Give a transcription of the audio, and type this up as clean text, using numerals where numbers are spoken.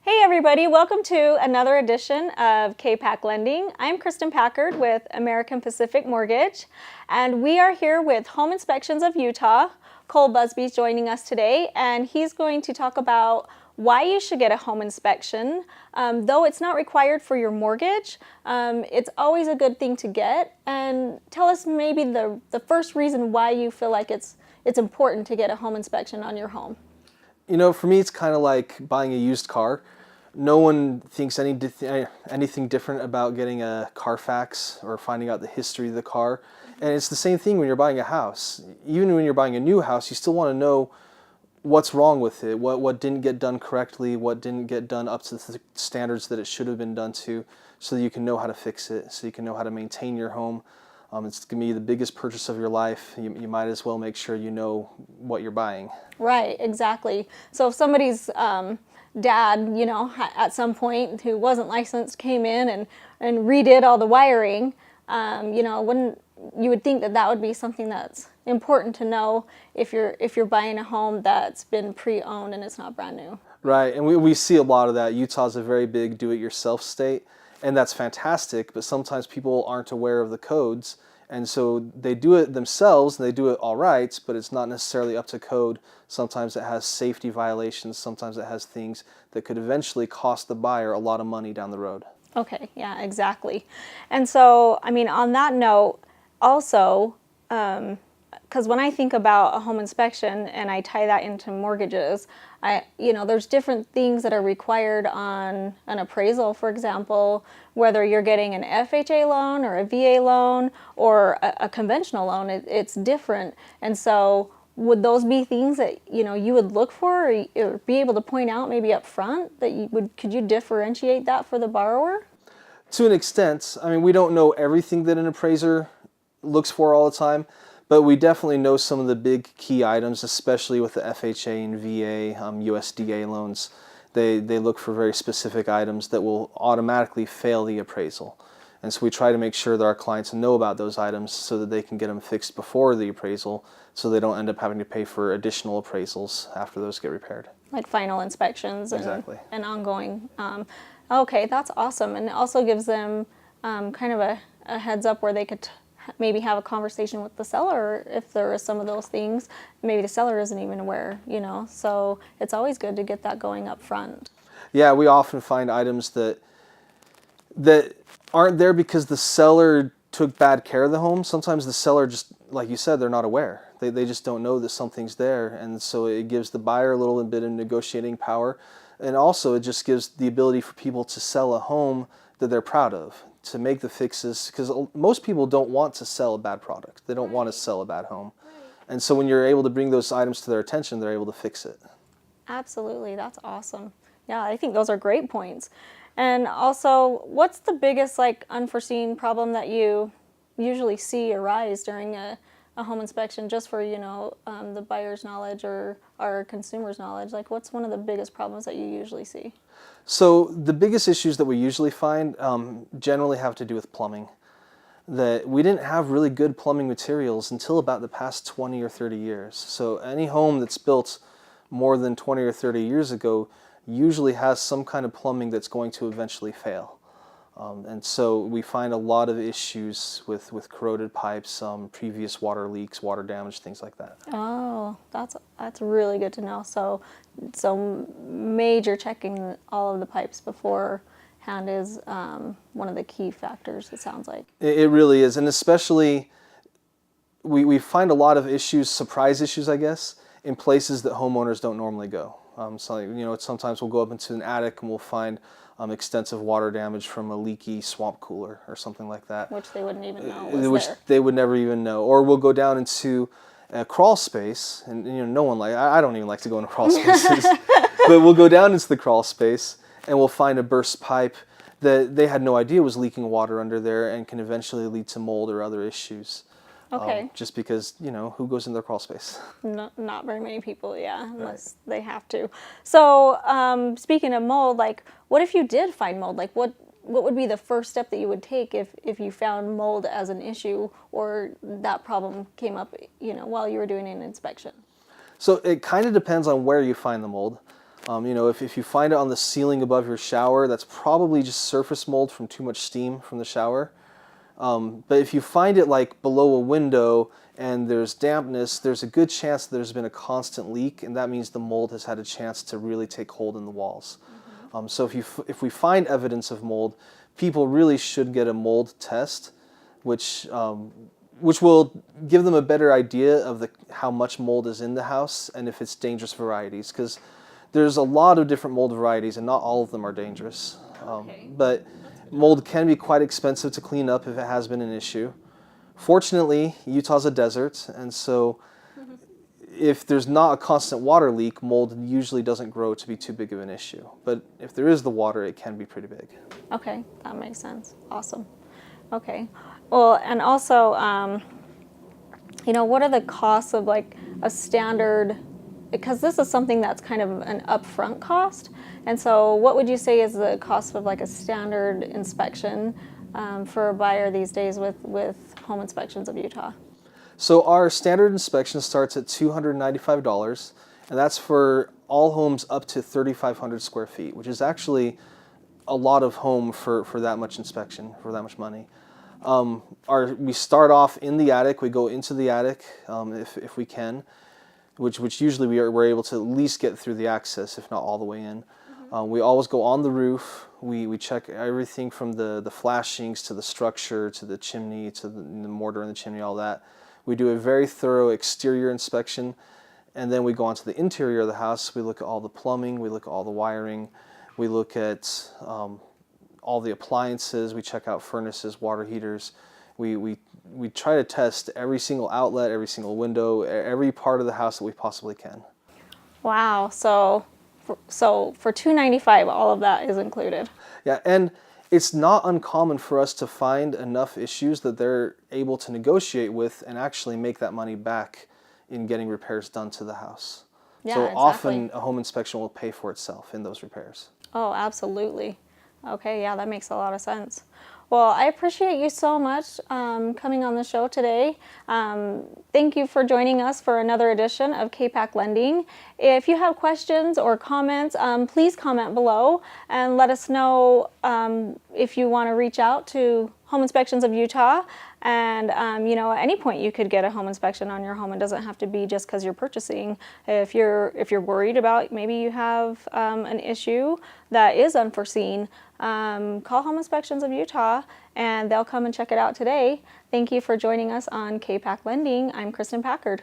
Hey everybody, welcome to another edition of K-Pack Lending. I'm Kristen Packard with American Pacific Mortgage, and we are here with Home Inspections of Utah. Cole Busby's joining us today, and he's going to talk about why you should get a home inspection. Though it's not required for your mortgage, it's always a good thing to get. And tell us maybe the first reason why you feel like it's important to get a home inspection on your home. You know, for me, it's kind of like buying a used car. No one thinks anything different about getting a Carfax or finding out the history of the car. And it's the same thing when you're buying a house. Even when you're buying a new house, you still want to know what's wrong with it, what didn't get done correctly, what didn't get done up to the standards that it should have been done to, so that you can know how to fix it, so you can know how to maintain your home. It's going to be the biggest purchase of your life. You might as well make sure you know what you're buying. Right, exactly. So if somebody's dad, at some point who wasn't licensed came in and redid all the wiring, wouldn't you would think that would be something that's important to know if you're buying a home that's been pre-owned and it's not brand new. Right, and we see a lot of that. Utah's a very big do-it-yourself state, and that's fantastic, but sometimes people aren't aware of the codes, and so they do it themselves, and they do it all right, but it's not necessarily up to code. Sometimes it has safety violations, sometimes it has things that could eventually cost the buyer a lot of money down the road. Okay, yeah, exactly. And so, I mean, on that note, also, because when I think about a home inspection and I tie that into mortgages, there's different things that are required on an appraisal, for example, whether you're getting an FHA loan or a VA loan or a conventional loan, it's different. And so would those be things that, you would look for or be able to point out maybe up front that could you differentiate that for the borrower? To an extent, I mean, we don't know everything that an appraiser looks for all the time, but we definitely know some of the big key items, especially with the FHA and VA, USDA loans. They look for very specific items that will automatically fail the appraisal. And so we try to make sure that our clients know about those items so that they can get them fixed before the appraisal, so they don't end up having to pay for additional appraisals after those get repaired. Like final inspections Exactly. and ongoing. Okay, that's awesome. And it also gives them kind of a heads up where they could maybe have a conversation with the seller if there are some of those things. Maybe the seller isn't even aware, So it's always good to get that going up front. Yeah, we often find items that aren't there because the seller took bad care of the home. Sometimes the seller just, like you said, they're not aware. They just don't know that something's there, and so it gives the buyer a little bit of negotiating power, and also it just gives the ability for people to sell a home that they're proud of, to make the fixes, because most people don't want to sell a bad product. They don't want to sell a bad home. And so when you're able to bring those items to their attention, they're able to fix it. Absolutely, that's awesome. Yeah, I think those are great points. And also, what's the biggest unforeseen problem that you usually see arise during a home inspection, just for the buyer's knowledge or our consumer's knowledge? What's one of the biggest problems that you usually see? So the biggest issues that we usually find generally have to do with plumbing. That we didn't have really good plumbing materials until about the past 20 or 30 years. So any home that's built more than 20 or 30 years ago usually has some kind of plumbing that's going to eventually fail. And so we find a lot of issues with corroded pipes, previous water leaks, water damage, things like that. Oh, that's really good to know. So major checking all of the pipes beforehand is one of the key factors, it sounds like. It really is, and especially we find a lot of issues, surprise issues, I guess, in places that homeowners don't normally go. Sometimes we'll go up into an attic and we'll find extensive water damage from a leaky swamp cooler or something like that. Which they wouldn't even know was Which there. they would never even know. Or we'll go down into a crawl space, and no one I don't even like to go into crawl spaces, but we'll go down into the crawl space and we'll find a burst pipe that they had no idea was leaking water under there and can eventually lead to mold or other issues. Okay. Just because, who goes in their crawl space? Not very many people, yeah, unless they have to. So, speaking of mold, what if you did find mold? What would be the first step that you would take if you found mold as an issue or that problem came up, while you were doing an inspection? So it kind of depends on where you find the mold. If you find it on the ceiling above your shower, that's probably just surface mold from too much steam from the shower. But if you find it like below a window and there's dampness, there's a good chance that there's been a constant leak, and that means the mold has had a chance to really take hold in the walls. So if we find evidence of mold, people really should get a mold test, which will give them a better idea of how much mold is in the house and if it's dangerous varieties. Because there's a lot of different mold varieties, and not all of them are dangerous. But mold can be quite expensive to clean up if it has been an issue. Fortunately, Utah's a desert, and so if there's not a constant water leak, mold usually doesn't grow to be too big of an issue. But if there is the water, it can be pretty big. Okay, that makes sense. Awesome. Okay. Well, and also, what are the costs of like a standard, because this is something that's kind of an upfront cost. And so what would you say is the cost of like a standard inspection for a buyer these days with Home Inspections of Utah? So our standard inspection starts at $295, and that's for all homes up to 3,500 square feet, which is actually a lot of home for that much inspection, for that much money. We start off in the attic. We go into the attic if we can, which usually we're able to at least get through the access, if not all the way in. We always go on the roof. We check everything from the flashings to the structure to the chimney to the mortar in the chimney, all that. We do a very thorough exterior inspection, and then we go onto the interior of the house. We look at all the plumbing. We look at all the wiring. We look at all the appliances. We check out furnaces, water heaters. We try to test every single outlet, every single window, every part of the house that we possibly can. Wow. So for $295, all of that is included. Yeah, and it's not uncommon for us to find enough issues that they're able to negotiate with and actually make that money back in getting repairs done to the house. Yeah, so exactly. Often a home inspection will pay for itself in those repairs. Oh, absolutely. Okay, yeah, that makes a lot of sense. Well, I appreciate you so much coming on the show today. Thank you for joining us for another edition of KPAC Lending. If you have questions or comments, please comment below and let us know if you want to reach out to Home Inspections of Utah. And at any point you could get a home inspection on your home. It doesn't have to be just because you're purchasing. If you're worried about maybe you have an issue that is unforeseen, call Home Inspections of Utah and they'll come and check it out today. Thank you for joining us on KPAC Lending. I'm Kristen Packard.